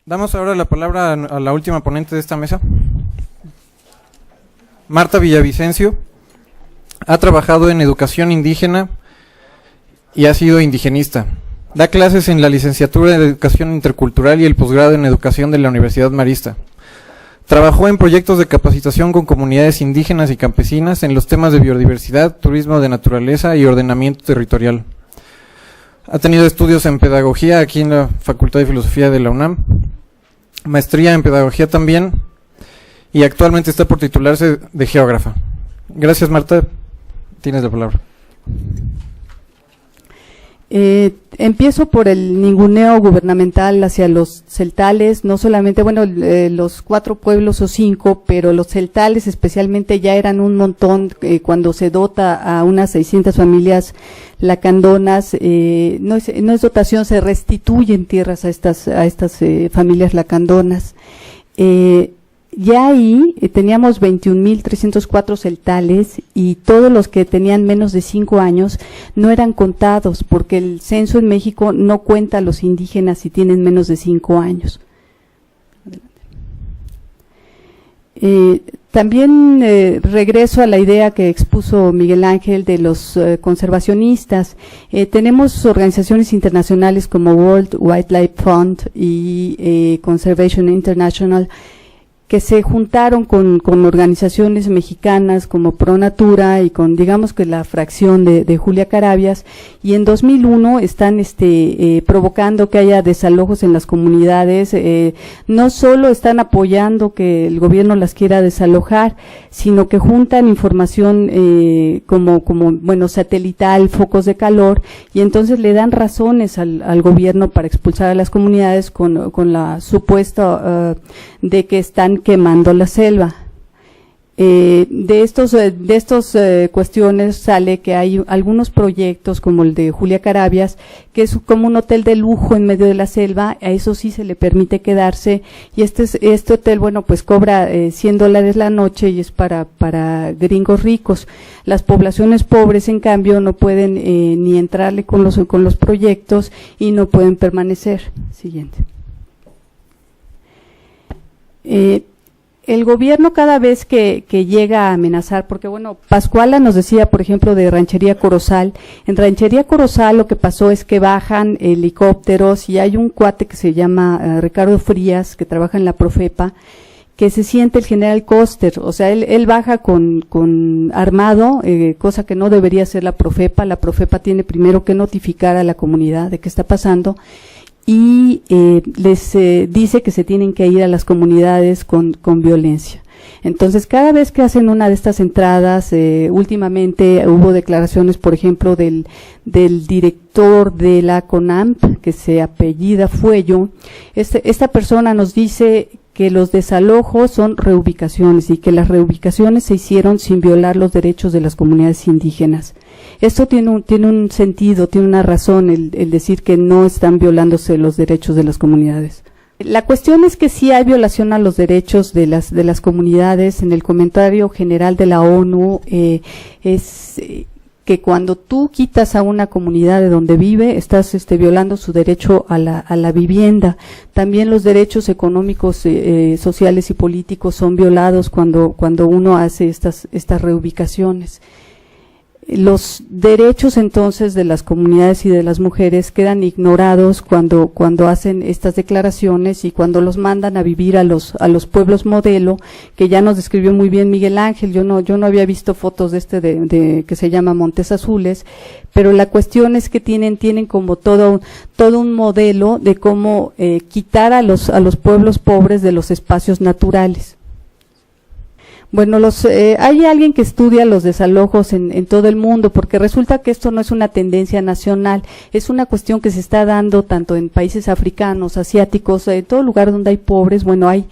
Damos ahora la palabra a la última ponente de esta mesa, Marta Villavicencio. Ha trabajado en educación indígena y ha sido indigenista. Da clases en la licenciatura en Educación Intercultural y el posgrado en Educación de la Universidad Marista. Trabajó en proyectos de capacitación con comunidades indígenas y campesinas en los temas de biodiversidad, turismo de naturaleza y ordenamiento territorial. Ha tenido estudios en pedagogía aquí en la Facultad de Filosofía de la UNAM, maestría en pedagogía también, y actualmente está por titularse de geógrafa. Gracias, Marta. Tienes la palabra. Empiezo por el ninguneo gubernamental hacia los celtales, no solamente, bueno, los 4 pueblos o 5, pero los celtales especialmente ya eran un montón. Cuando se dota a unas 600 familias lacandonas, no es dotación, se restituyen tierras a estas familias lacandonas. Ya ahí teníamos 21.304 celtales y todos los que tenían menos de 5 años no eran contados porque el censo en México no cuenta a los indígenas si tienen menos de 5 años. También regreso a la idea que expuso Miguel Ángel de los conservacionistas. Tenemos organizaciones internacionales como World Wildlife Fund y Conservation International que se juntaron con organizaciones mexicanas como Pro Natura y con, digamos que la fracción de Julia Carabias, y en 2001 están provocando que haya desalojos en las comunidades. No solo están apoyando que el gobierno las quiera desalojar, sino que juntan información como bueno, satelital, focos de calor, y entonces le dan razones al gobierno para expulsar a las comunidades con la supuesta de que están quemando la selva. De estos cuestiones sale que hay algunos proyectos como el de Julia Carabias, que es como un hotel de lujo en medio de la selva. A eso sí se le permite quedarse, y este hotel, bueno, pues cobra $100 la noche y es para gringos ricos. Las poblaciones pobres, en cambio, no pueden ni entrarle con los proyectos y no pueden permanecer. Siguiente. El gobierno cada vez que llega a amenazar, porque bueno, Pascuala nos decía, por ejemplo, de Ranchería Corozal. En Ranchería Corozal lo que pasó es que bajan helicópteros y hay un cuate que se llama Ricardo Frías, que trabaja en la Profepa, que se siente el general Koster. O sea, él baja con armado, cosa que no debería hacer la Profepa. La Profepa tiene primero que notificar a la comunidad de qué está pasando, y les dice que se tienen que ir a las comunidades con violencia. Entonces, cada vez que hacen una de estas entradas, últimamente hubo declaraciones, por ejemplo, del director de la CONAMP, que se apellida Fuello. Esta persona nos dice que los desalojos son reubicaciones y que las reubicaciones se hicieron sin violar los derechos de las comunidades indígenas. Esto tiene un sentido, tiene una razón, el decir que no están violándose los derechos de las comunidades. La cuestión es que sí hay violación a los derechos de las comunidades. En el comentario general de la ONU es que cuando tú quitas a una comunidad de donde vive, estás violando su derecho a la vivienda. También los derechos económicos, sociales y políticos son violados cuando uno hace estas reubicaciones. Los derechos entonces de las comunidades y de las mujeres quedan ignorados cuando hacen estas declaraciones y cuando los mandan a vivir a los pueblos modelo, que ya nos describió muy bien Miguel Ángel. Yo no había visto fotos de que se llama Montes Azules, pero la cuestión es que tienen como todo un modelo de cómo quitar a los pueblos pobres de los espacios naturales. Bueno, hay alguien que estudia los desalojos en todo el mundo, porque resulta que esto no es una tendencia nacional, es una cuestión que se está dando tanto en países africanos, asiáticos, en todo lugar donde hay pobres. Bueno, hay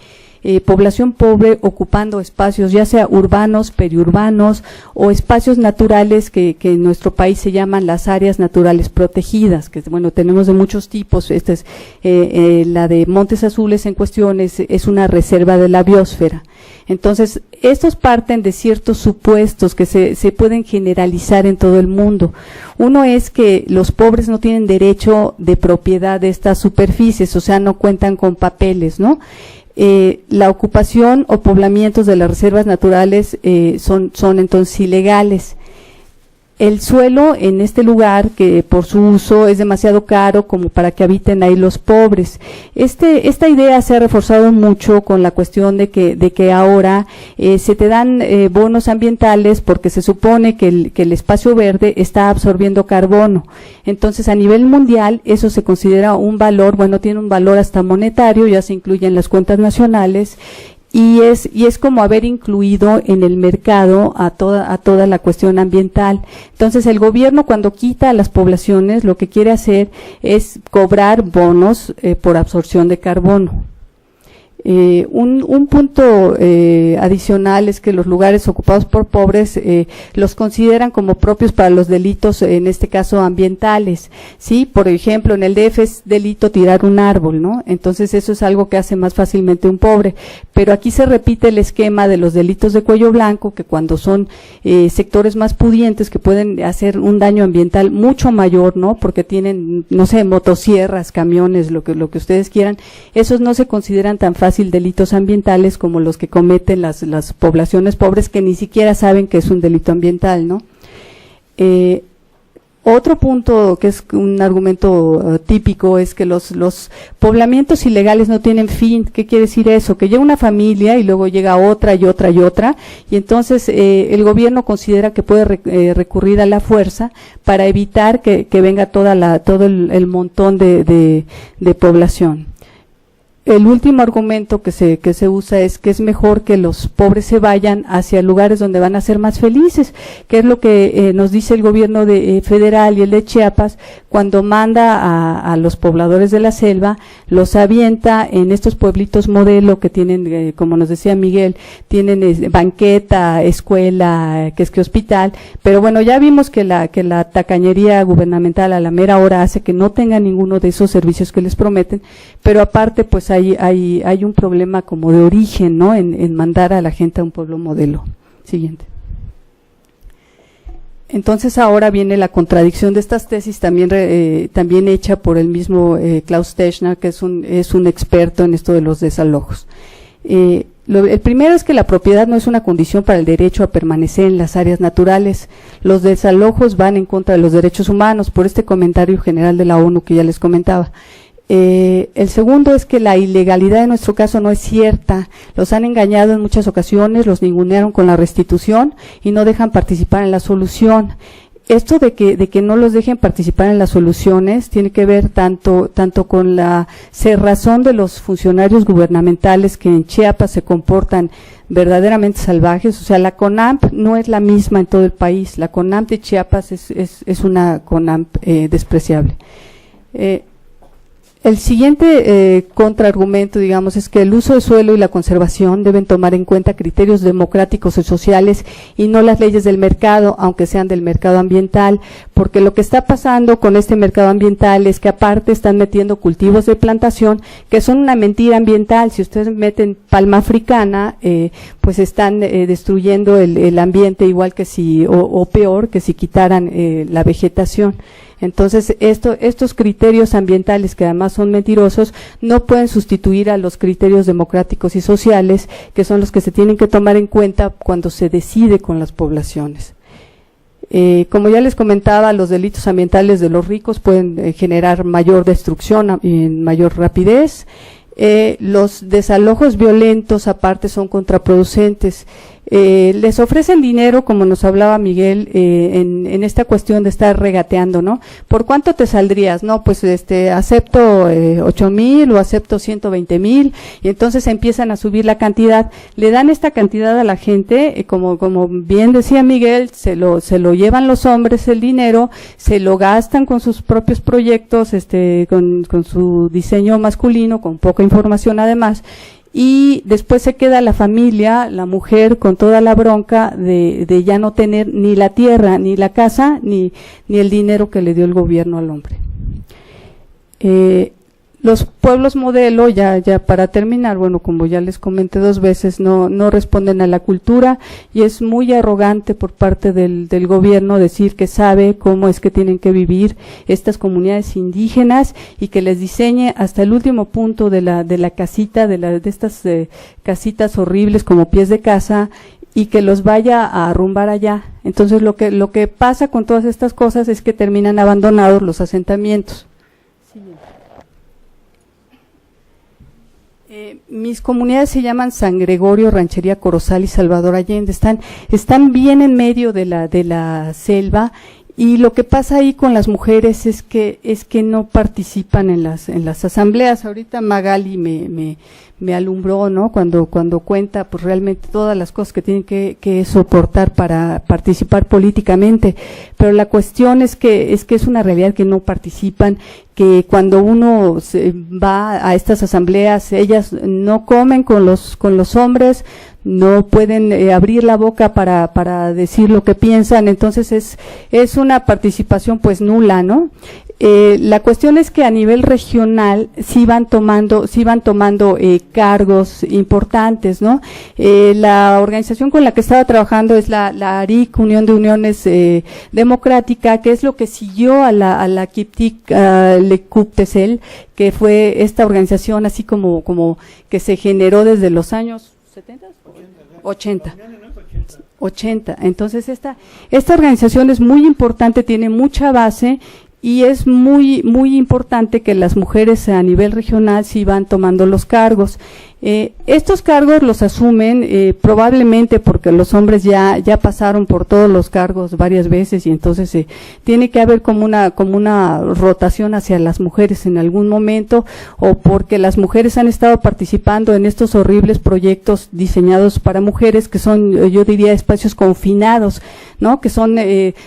población pobre ocupando espacios ya sea urbanos, periurbanos o espacios naturales que en nuestro país se llaman las áreas naturales protegidas, que bueno, tenemos de muchos tipos. Esta es la de Montes Azules en cuestión, es una reserva de la biosfera. Entonces, estos parten de ciertos supuestos que se pueden generalizar en todo el mundo. Uno es que los pobres no tienen derecho de propiedad de estas superficies, o sea, no cuentan con papeles, ¿no? La ocupación o poblamientos de las reservas naturales son entonces ilegales. El suelo en este lugar, que por su uso es demasiado caro como para que habiten ahí los pobres. Esta idea se ha reforzado mucho con la cuestión de que ahora se te dan bonos ambientales porque se supone que el espacio verde está absorbiendo carbono. Entonces, a nivel mundial, eso se considera un valor, bueno, tiene un valor hasta monetario, ya se incluye en las cuentas nacionales. Y es como haber incluido en el mercado a toda la cuestión ambiental. Entonces, el gobierno, cuando quita a las poblaciones, lo que quiere hacer es cobrar bonos por absorción de carbono. Un punto adicional es que los lugares ocupados por pobres los consideran como propios para los delitos, en este caso ambientales, ¿sí? Por ejemplo, en el DF es delito tirar un árbol, ¿no? Entonces eso es algo que hace más fácilmente un pobre, pero aquí se repite el esquema de los delitos de cuello blanco, que cuando son sectores más pudientes que pueden hacer un daño ambiental mucho mayor, ¿no? Porque tienen, no sé, motosierras, camiones, lo que ustedes quieran, esos no se consideran tan fácil delitos ambientales como los que cometen las poblaciones pobres que ni siquiera saben que es un delito ambiental, ¿no? Otro punto que es un argumento típico es que los poblamientos ilegales no tienen fin. ¿Qué quiere decir eso? Que llega una familia y luego llega otra y otra y otra, y entonces el gobierno considera que puede recurrir a la fuerza para evitar que venga todo el montón de población. El último argumento que se usa es que es mejor que los pobres se vayan hacia lugares donde van a ser más felices, que es lo que nos dice el gobierno federal y el de Chiapas cuando manda a los pobladores de la selva, los avienta en estos pueblitos modelo que tienen, como nos decía Miguel, tienen banqueta, escuela, que hospital, pero bueno, ya vimos que la tacañería gubernamental a la mera hora hace que no tengan ninguno de esos servicios que les prometen, pero aparte pues hay un problema como de origen, ¿no? En mandar a la gente a un pueblo modelo. Siguiente. Entonces ahora viene la contradicción de estas tesis, también hecha por el mismo Klaus Techner, que es un experto en esto de los desalojos. El primero es que la propiedad no es una condición para el derecho a permanecer en las áreas naturales. Los desalojos van en contra de los derechos humanos, por este comentario general de la ONU que ya les comentaba. El segundo es que la ilegalidad en nuestro caso no es cierta. Los han engañado en muchas ocasiones, los ningunearon con la restitución y no dejan participar en la solución. Esto de que no los dejen participar en las soluciones tiene que ver tanto con la cerrazón de los funcionarios gubernamentales que en Chiapas se comportan verdaderamente salvajes. O sea, la CONAMP no es la misma en todo el país. La CONAMP de Chiapas es una CONAMP despreciable. El siguiente contraargumento, digamos, es que el uso del suelo y la conservación deben tomar en cuenta criterios democráticos y sociales y no las leyes del mercado, aunque sean del mercado ambiental, porque lo que está pasando con este mercado ambiental es que aparte están metiendo cultivos de plantación que son una mentira ambiental. Si ustedes meten palma africana, pues están destruyendo el ambiente igual que o peor que si quitaran la vegetación. Entonces, estos criterios ambientales, que además son mentirosos, no pueden sustituir a los criterios democráticos y sociales, que son los que se tienen que tomar en cuenta cuando se decide con las poblaciones. Como ya les comentaba, los delitos ambientales de los ricos pueden generar mayor destrucción en mayor rapidez. Los desalojos violentos, aparte, son contraproducentes. Les ofrecen dinero, como nos hablaba Miguel, en esta cuestión de estar regateando, ¿no? ¿Por cuánto te saldrías? No, pues acepto 8,000 o acepto 120,000, y entonces empiezan a subir la cantidad. Le dan esta cantidad a la gente, como bien decía Miguel, se lo llevan los hombres el dinero, se lo gastan con sus propios proyectos, con su diseño masculino, con poca información además. y después se queda la familia, la mujer, con toda la bronca de ya no tener ni la tierra, ni la casa, ni el dinero que le dio el gobierno al hombre. Los pueblos modelo, ya para terminar, bueno, como ya les comenté 2 veces, no responden a la cultura, y es muy arrogante por parte del gobierno decir que sabe cómo es que tienen que vivir estas comunidades indígenas y que les diseñe hasta el último punto de la casita, de estas casitas horribles como pies de casa, y que los vaya a arrumbar allá. Entonces lo que pasa con todas estas cosas es que terminan abandonados los asentamientos. Mis comunidades se llaman San Gregorio, Ranchería Corozal y Salvador Allende. Están bien en medio de la selva, y lo que pasa ahí con las mujeres es que no participan en las asambleas. Ahorita Magali me alumbró, ¿no? Cuando cuenta pues realmente todas las cosas que tienen que soportar para participar políticamente, pero la cuestión es que es una realidad que no participan, que cuando uno va a estas asambleas, ellas no comen con los hombres, no pueden abrir la boca para decir lo que piensan. Entonces es una participación pues nula, ¿no? La cuestión es que a nivel regional sí van tomando cargos importantes, ¿no? La organización con la que estaba trabajando es la ARIC, Unión de Uniones Democrática, que es lo que siguió a la Kiptik Lekuptesel, que fue esta organización así como que se generó desde los años 70, 80. Entonces esta organización es muy importante, tiene mucha base, y es muy importante que las mujeres a nivel regional sí van tomando los cargos. Estos cargos los asumen probablemente porque los hombres ya pasaron por todos los cargos varias veces, y entonces tiene que haber como una rotación hacia las mujeres en algún momento, o porque las mujeres han estado participando en estos horribles proyectos diseñados para mujeres, que son, yo diría, espacios confinados, ¿no? Que son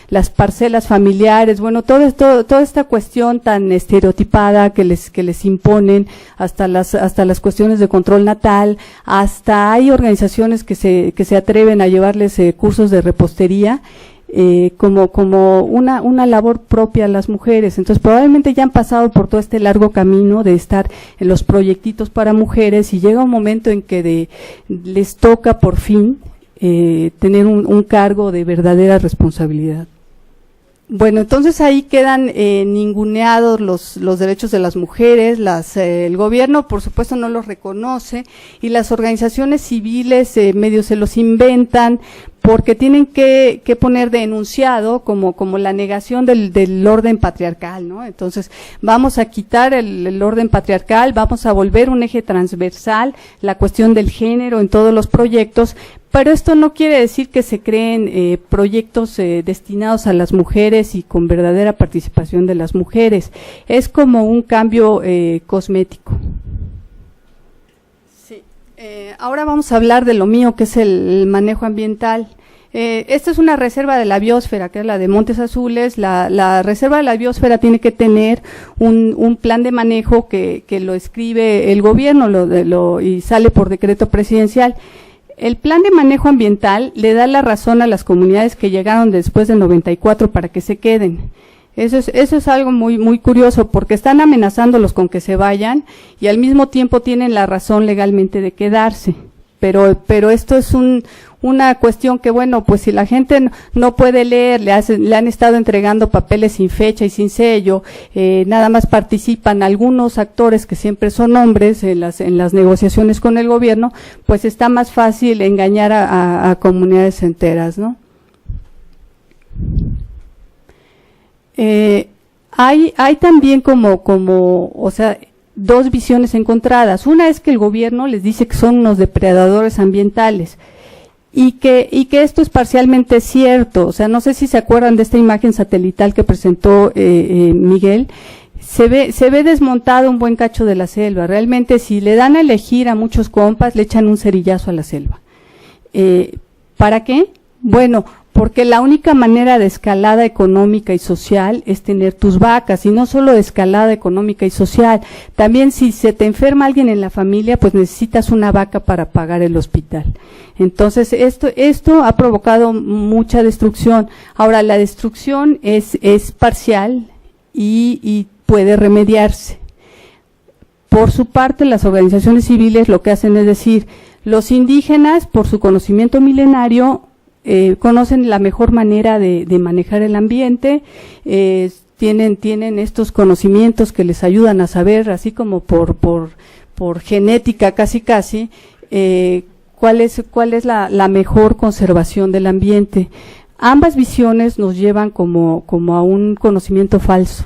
las parcelas familiares, bueno, toda esta cuestión tan estereotipada que les imponen, hasta las cuestiones de control natal, hasta hay organizaciones que se atreven a llevarles cursos de repostería, como una labor propia a las mujeres. Entonces probablemente ya han pasado por todo este largo camino de estar en los proyectitos para mujeres, y llega un momento en que les toca por fin tener un cargo de verdadera responsabilidad. Bueno, entonces ahí quedan ninguneados los derechos de las mujeres, el gobierno por supuesto no los reconoce, y las organizaciones civiles medio se los inventan, porque tienen que poner de enunciado como la negación del orden patriarcal, ¿no? Entonces vamos a quitar el orden patriarcal, vamos a volver un eje transversal la cuestión del género en todos los proyectos, pero esto no quiere decir que se creen proyectos destinados a las mujeres y con verdadera participación de las mujeres. Es como un cambio cosmético. Sí. Ahora vamos a hablar de lo mío, que es el manejo ambiental. Esta es una reserva de la biosfera, que es la de Montes Azules. La reserva de la biosfera tiene que tener un plan de manejo que lo escribe el gobierno y sale por decreto presidencial. El plan de manejo ambiental le da la razón a las comunidades que llegaron después del 94 para que se queden. Eso es algo muy curioso, porque están amenazándolos con que se vayan y al mismo tiempo tienen la razón legalmente de quedarse. Pero esto es una cuestión que, bueno, pues si la gente no puede leer, le han estado entregando papeles sin fecha y sin sello, nada más participan algunos actores que siempre son hombres en las negociaciones con el gobierno, pues está más fácil engañar a comunidades enteras, ¿no? Hay también o sea, dos visiones encontradas. Una es que el gobierno les dice que son unos depredadores ambientales, y que esto es parcialmente cierto. O sea, no sé si se acuerdan de esta imagen satelital que presentó Miguel. Se ve desmontado un buen cacho de la selva. Realmente, si le dan a elegir a muchos compas, le echan un cerillazo a la selva. ¿Para qué? Bueno, porque la única manera de escalada económica y social es tener tus vacas, y no solo de escalada económica y social, también si se te enferma alguien en la familia, pues necesitas una vaca para pagar el hospital. Entonces, esto ha provocado mucha destrucción. Ahora, la destrucción es parcial y puede remediarse. Por su parte, las organizaciones civiles lo que hacen es decir, los indígenas, por su conocimiento milenario, conocen la mejor manera de manejar el ambiente, tienen estos conocimientos que les ayudan a saber, así como por genética casi, cuál es la mejor conservación del ambiente. Ambas visiones nos llevan como a un conocimiento falso,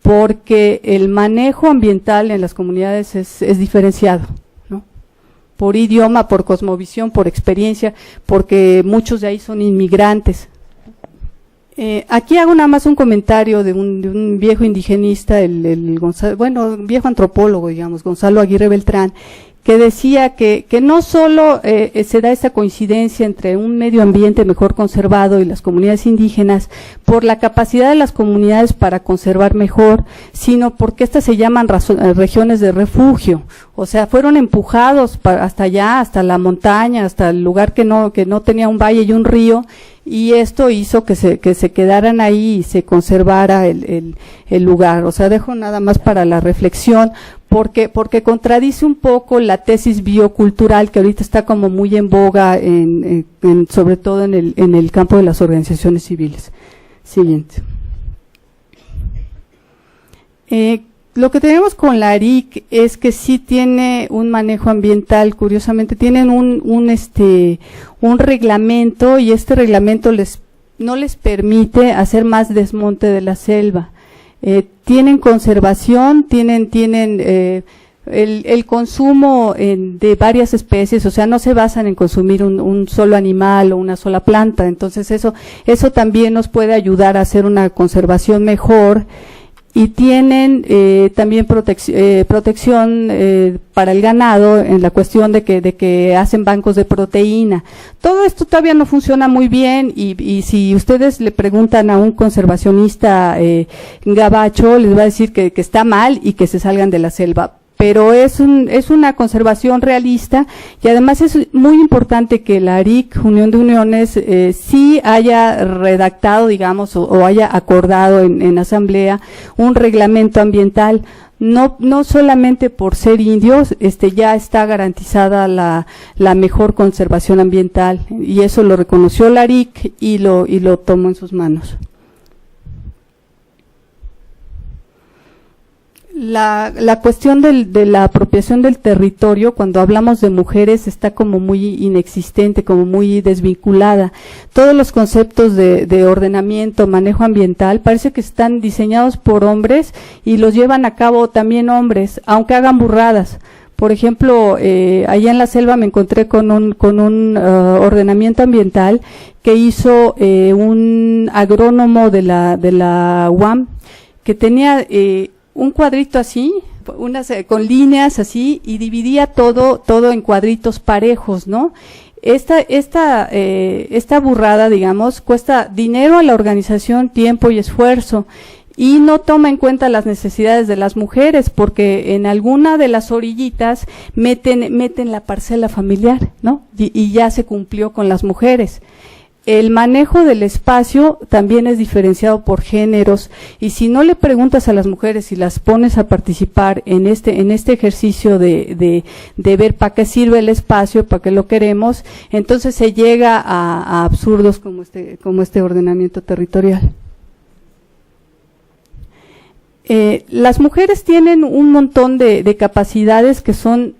porque el manejo ambiental en las comunidades es diferenciado, ¿no? Por idioma, por cosmovisión, por experiencia, porque muchos de ahí son inmigrantes. Aquí hago nada más un comentario de un viejo indigenista, viejo antropólogo, digamos, Gonzalo Aguirre Beltrán, que decía que no solo se da esta coincidencia entre un medio ambiente mejor conservado y las comunidades indígenas por la capacidad de las comunidades para conservar mejor, sino porque estas se llaman regiones de refugio, o sea, fueron empujados hasta allá, hasta la montaña, hasta el lugar que no tenía un valle y un río, y esto hizo que se quedaran ahí y se conservara el lugar. O sea, dejo nada más para la reflexión, porque contradice un poco la tesis biocultural que ahorita está como muy en boga, sobre todo en el campo de las organizaciones civiles. Siguiente. Lo que tenemos con la ARIC es que sí tiene un manejo ambiental, curiosamente, tienen un reglamento, y este reglamento no les permite hacer más desmonte de la selva. Tienen conservación, tienen el consumo de varias especies, o sea, no se basan en consumir un solo animal o una sola planta. Entonces eso también nos puede ayudar a hacer una conservación mejor. Y tienen también protección para el ganado en la cuestión de que hacen bancos de proteína. Todo esto todavía no funciona muy bien, y si ustedes le preguntan a un conservacionista gabacho, les va a decir que está mal y que se salgan de la selva. Pero es una conservación realista, y además es muy importante que la ARIC, Unión de Uniones, sí haya redactado, digamos, o haya acordado en asamblea un reglamento ambiental. No solamente por ser indios, ya está garantizada la mejor conservación ambiental, y eso lo reconoció la ARIC y lo tomó en sus manos. La cuestión de la apropiación del territorio, cuando hablamos de mujeres, está como muy inexistente, como muy desvinculada. Todos los conceptos de ordenamiento, manejo ambiental, parece que están diseñados por hombres y los llevan a cabo también hombres, aunque hagan burradas. Por ejemplo, allá en la selva me encontré con un ordenamiento ambiental que hizo un agrónomo de la UAM, que tenía un cuadrito así, con líneas así, y dividía todo en cuadritos parejos, ¿no? Esta burrada, digamos, cuesta dinero a la organización, tiempo y esfuerzo, y no toma en cuenta las necesidades de las mujeres, porque en alguna de las orillitas meten la parcela familiar, ¿no? Y ya se cumplió con las mujeres. El manejo del espacio también es diferenciado por géneros, y si no le preguntas a las mujeres y las pones a participar en este ejercicio de ver para qué sirve el espacio, para qué lo queremos, entonces se llega a absurdos como este ordenamiento territorial. Las mujeres tienen un montón de capacidades que son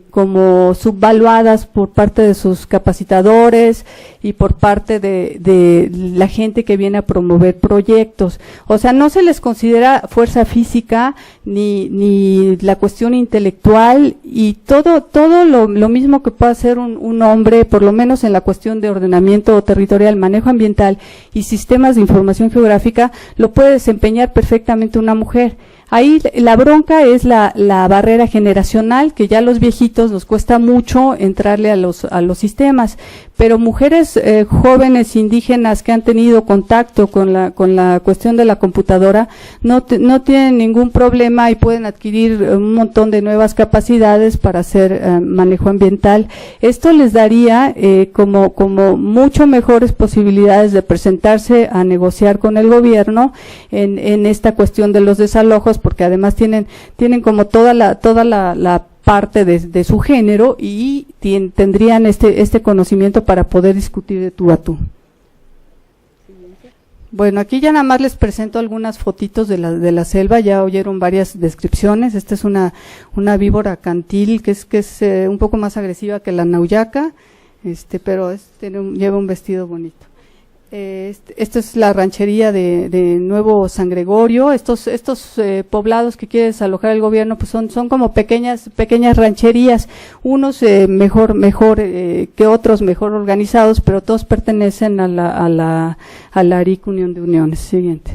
como subvaluadas por parte de sus capacitadores y por parte de la gente que viene a promover proyectos. O sea, no se les considera fuerza física ni la cuestión intelectual, y todo lo mismo que puede hacer un hombre, por lo menos en la cuestión de ordenamiento territorial, manejo ambiental y sistemas de información geográfica, lo puede desempeñar perfectamente una mujer. Ahí la bronca es la barrera generacional, que ya a los viejitos nos cuesta mucho entrarle a los sistemas, pero mujeres jóvenes indígenas que han tenido contacto con la cuestión de la computadora no tienen ningún problema y pueden adquirir un montón de nuevas capacidades para hacer manejo ambiental. Esto les daría como mucho mejores posibilidades de presentarse a negociar con el gobierno en esta cuestión de los desalojos, porque además tienen como toda la parte de su género y tendrían este conocimiento para poder discutir de tú a tú. Bueno, aquí ya nada más les presento algunas fotitos de la selva, ya oyeron varias descripciones. Esta es una víbora cantil que es un poco más agresiva que la nauyaca, pero lleva un vestido bonito. Esta es la ranchería de Nuevo San Gregorio. Estos poblados que quiere desalojar el gobierno, pues son como pequeñas rancherías, unos mejor que otros, mejor organizados, pero todos pertenecen a la ARIC Unión de Uniones. Siguiente.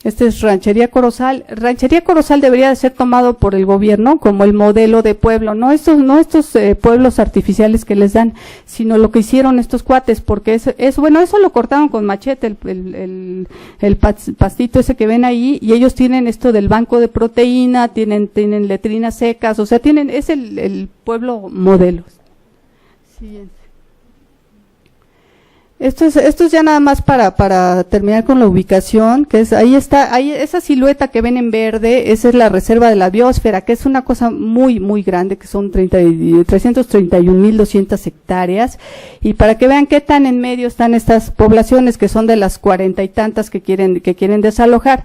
Este es Ranchería Corozal. Ranchería Corozal debería de ser tomado por el gobierno como el modelo de pueblo, no estos pueblos artificiales que les dan, sino lo que hicieron estos cuates, porque eso lo cortaron con machete, el pastito ese que ven ahí, y ellos tienen esto del banco de proteína, tienen letrinas secas, o sea, es el pueblo modelo. Siguiente. Esto es ya nada más para terminar con la ubicación, que es ahí esa silueta que ven en verde, esa es la reserva de la biosfera, que es una cosa muy, muy grande, que son 331,200 hectáreas, y para que vean qué tan en medio están estas poblaciones, que son de las 40 y tantas que quieren desalojar.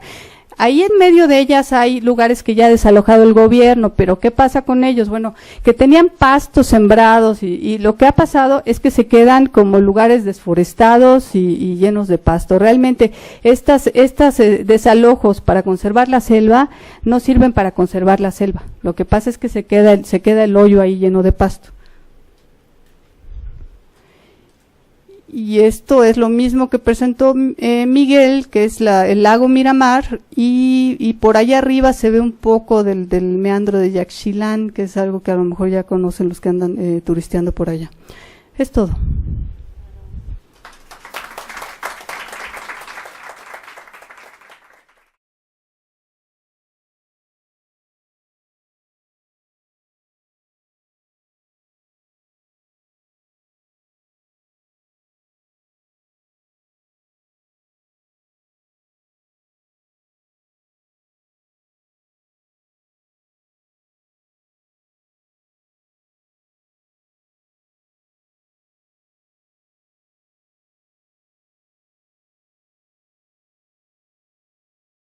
Ahí en medio de ellas hay lugares que ya ha desalojado el gobierno, pero ¿qué pasa con ellos? Bueno, que tenían pastos sembrados y lo que ha pasado es que se quedan como lugares desforestados y llenos de pasto. Realmente estas desalojos para conservar la selva no sirven para conservar la selva. Lo que pasa es que se queda el hoyo ahí lleno de pasto. Y esto es lo mismo que presentó Miguel, que es el lago Miramar, y por allá arriba se ve un poco del meandro de Yaxchilán, que es algo que a lo mejor ya conocen los que andan turisteando por allá. Es todo.